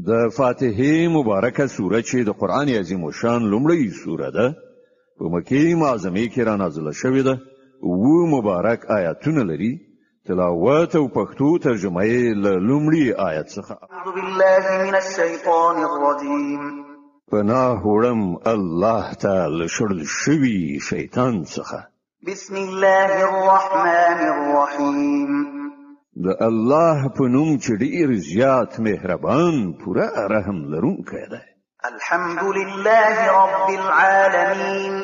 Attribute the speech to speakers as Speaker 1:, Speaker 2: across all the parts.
Speaker 1: د فاتحه مبارکه سوره چې د قران عظیم شان لومړی سوره ده په مکه معظمه کې را نازله شوې ده او مبارک آیاتونه لري تلاوت او پښتو ترجمه یې له لومړي آیت څخه
Speaker 2: اعوذ بالله من الشیطان الرجیم
Speaker 1: پناه وړم الله تعالی شړل شوی شیطان څخه
Speaker 2: بسم الله الرحمن الرحیم
Speaker 1: د الله په نوم چې ډیر زیات مهربان پوره رحم لرونکی دی
Speaker 2: الحمد لله رب العالمین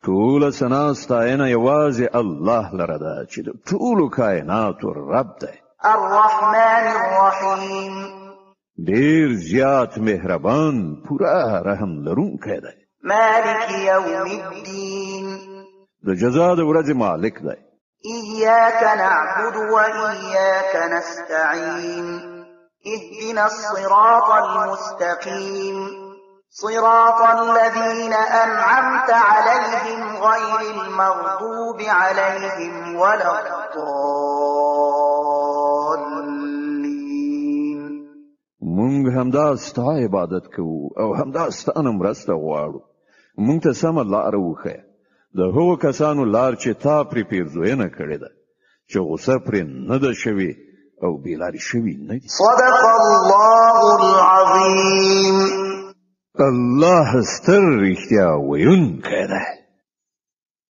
Speaker 1: ټول ثنا ستاینه یوازې الله لره ده چې د ټولو کائناتو رب دی
Speaker 2: الرحمن الرحیم
Speaker 1: ډیر زیات مهربان پوره رحم لرونکی دی
Speaker 2: مالک یوم الدین
Speaker 1: د جزا د ورځې مالک دی
Speaker 2: إياك نعبد وإياك نستعين اهدنا الصراط المستقيم صراط الذين أنعمت عليهم غير المغضوب عليهم ولا الضالين
Speaker 1: مونږ همدا ستا عبادت کوو او همدا ستانه مرسته غواړو مونږ ته سمه لاره وښیه د هغو کسانو لار چې تا پرې پیرزوینه کړې ده چې غوسه پرې نه ده شوې او بېلارې شوي نه دي
Speaker 2: صدق الله العظیم
Speaker 1: الله ستر رښتیا ویونکی دی